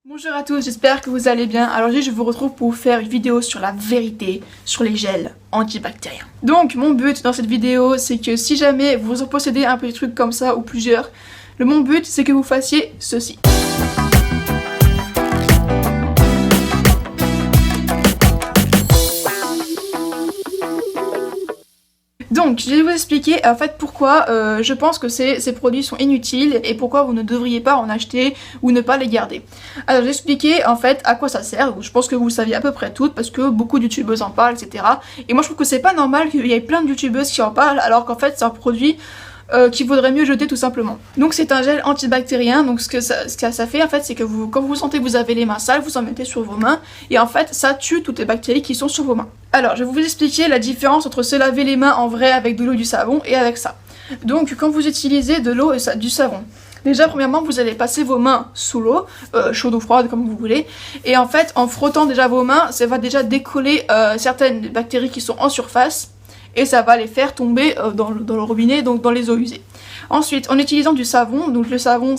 Bonjour à tous, j'espère que vous allez bien. Alors aujourd'hui je vous retrouve pour vous faire une vidéo sur la vérité sur les gels antibactériens. Donc mon but dans cette vidéo c'est que si jamais vous en possédez un petit truc comme ça ou plusieurs, mon but c'est que vous fassiez ceci. Donc, je vais vous expliquer en fait pourquoi je pense que ces produits sont inutiles et pourquoi vous ne devriez pas en acheter ou ne pas les garder. Alors, je vais expliquer en fait à quoi ça sert. Je pense que vous le saviez à peu près toutes parce que beaucoup de youtubeuses en parlent, etc. Et moi, je trouve que c'est pas normal qu'il y ait plein de youtubeuses qui en parlent alors qu'en fait, c'est un produit qu'il vaudrait mieux jeter tout simplement. Donc c'est un gel antibactérien, donc ce que ça fait en fait c'est que quand vous sentez que vous avez les mains sales, vous en mettez sur vos mains et en fait ça tue toutes les bactéries qui sont sur vos mains. Alors je vais vous expliquer la différence entre se laver les mains en vrai avec de l'eau et du savon et avec ça. Donc quand vous utilisez de l'eau et du savon, déjà premièrement vous allez passer vos mains sous l'eau, chaude ou froide comme vous voulez, et en fait en frottant déjà vos mains ça va déjà décoller certaines bactéries qui sont en surface et ça va les faire tomber dans le robinet, donc dans les eaux usées. Ensuite, en utilisant du savon, donc le savon,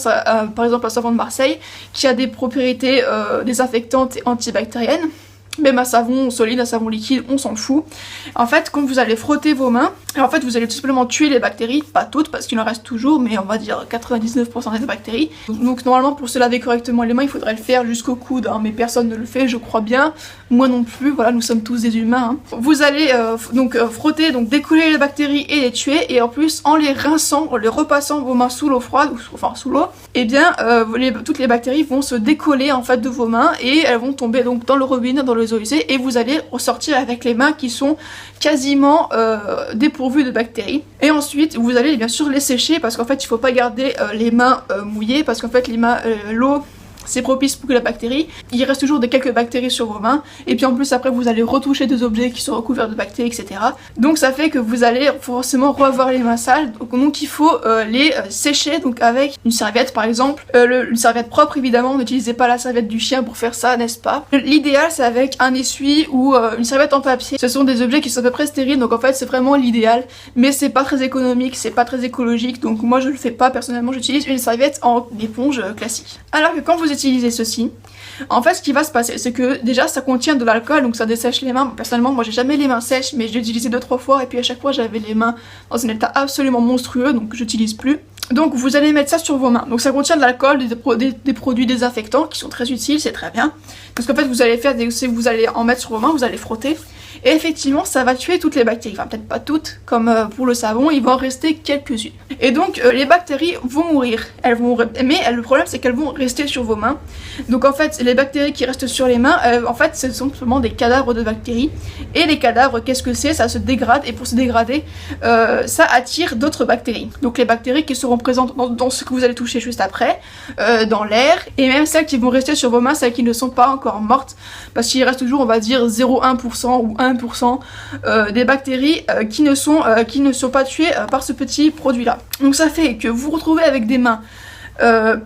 par exemple le savon de Marseille, qui a des propriétés désinfectantes et antibactériennes, même un savon solide, un savon liquide, on s'en fout. En fait, quand vous allez frotter vos mains, en fait vous allez tout simplement tuer les bactéries, pas toutes parce qu'il en reste toujours, mais on va dire 99% des bactéries. Donc normalement pour se laver correctement les mains, il faudrait le faire jusqu'au coude, hein, mais personne ne le fait, je crois bien. Moi non plus, voilà, nous sommes tous des humains. Hein. Vous allez frotter, donc décoller les bactéries et les tuer, et en plus en les rinçant, en les repassant vos mains sous l'eau froide, enfin sous l'eau, et bien toutes les bactéries vont se décoller en fait de vos mains et elles vont tomber donc dans le robinet, dans les eaux usées, et vous allez ressortir avec les mains qui sont quasiment dépourvues de bactéries. Et ensuite vous allez bien sûr les sécher parce qu'en fait il faut pas garder les mains mouillées parce qu'en fait l'eau c'est propice pour que la bactérie, il reste toujours quelques bactéries sur vos mains, et puis en plus après vous allez retoucher des objets qui sont recouverts de bactéries, etc. Donc ça fait que vous allez forcément revoir les mains sales, donc il faut les sécher donc avec une serviette par exemple, une serviette propre évidemment, n'utilisez pas la serviette du chien pour faire ça, n'est-ce pas. L'idéal c'est avec un essuie ou une serviette en papier, ce sont des objets qui sont à peu près stériles, donc en fait c'est vraiment l'idéal, mais c'est pas très économique, c'est pas très écologique, donc moi je le fais pas personnellement, j'utilise une serviette en éponge classique. Alors que quand vous utiliser ceci, en fait ce qui va se passer c'est que déjà ça contient de l'alcool, donc ça dessèche les mains. Personnellement moi j'ai jamais les mains sèches, mais j'ai utilisé 2-3 fois et puis à chaque fois j'avais les mains dans un état absolument monstrueux, donc j'utilise plus. Donc vous allez mettre ça sur vos mains, donc ça contient de l'alcool, des produits désinfectants qui sont très utiles, c'est très bien, parce qu'en fait vous allez faire vous allez en mettre sur vos mains, vous allez frotter, et effectivement ça va tuer toutes les bactéries, enfin peut-être pas toutes comme pour le savon, il va en rester quelques-unes. Et donc les bactéries vont mourir, mais le problème c'est qu'elles vont rester sur vos mains. Donc en fait les bactéries qui restent sur les mains, en fait ce sont simplement des cadavres de bactéries, et les cadavres qu'est-ce que c'est? Ça se dégrade, et pour se dégrader ça attire d'autres bactéries. Donc les bactéries qui seront présentes dans ce que vous allez toucher juste après, dans l'air, et même celles qui vont rester sur vos mains, celles qui ne sont pas encore mortes, parce qu'il reste toujours on va dire 0,1% ou 1% des bactéries qui ne sont pas tuées par ce petit produit là. Donc ça fait que vous vous retrouvez avec des mains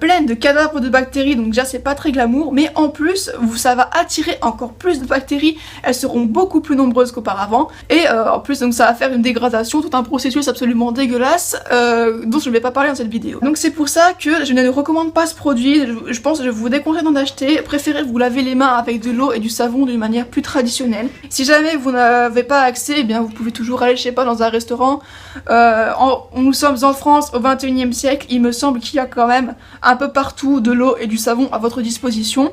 pleines de cadavres de bactéries, donc déjà c'est pas très glamour, mais en plus ça va attirer encore plus de bactéries, elles seront beaucoup plus nombreuses qu'auparavant, et en plus donc ça va faire une dégradation, tout un processus absolument dégueulasse dont je ne vais pas parler dans cette vidéo. Donc c'est pour ça que je ne recommande pas ce produit, je pense que je vous déconseille d'en acheter, préférez vous laver les mains avec de l'eau et du savon d'une manière plus traditionnelle. Si jamais vous n'avez pas accès, eh bien vous pouvez toujours aller je sais pas dans un restaurant, nous sommes en France au 21e siècle, il me semble qu'il y a quand même un peu partout de l'eau et du savon à votre disposition.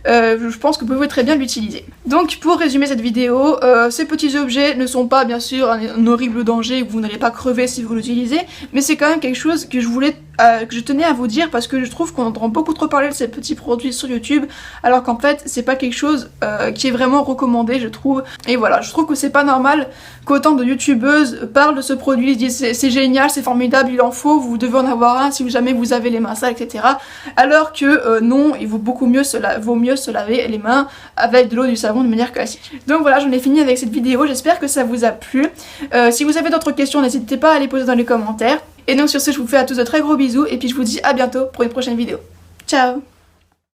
Je pense que vous pouvez très bien l'utiliser. Donc pour résumer cette vidéo, ces petits objets ne sont pas bien sûr un horrible danger, vous n'allez pas crever si vous l'utilisez, mais c'est quand même quelque chose que je tenais à vous dire parce que je trouve qu'on entend beaucoup trop parler de ces petits produits sur YouTube, alors qu'en fait c'est pas quelque chose qui est vraiment recommandé je trouve. Et voilà, je trouve que c'est pas normal qu'autant de youtubeuses parlent de ce produit, disent c'est génial, c'est formidable, il en faut, vous devez en avoir un si jamais vous avez les mains sales, etc. Alors que non, il vaut mieux se laver les mains avec de l'eau et du savon de manière classique. Donc voilà, j'en ai fini avec cette vidéo, j'espère que ça vous a plu. Si vous avez d'autres questions, n'hésitez pas à les poser dans les commentaires. Et donc sur ce, je vous fais à tous de très gros bisous, et puis je vous dis à bientôt pour une prochaine vidéo. Ciao!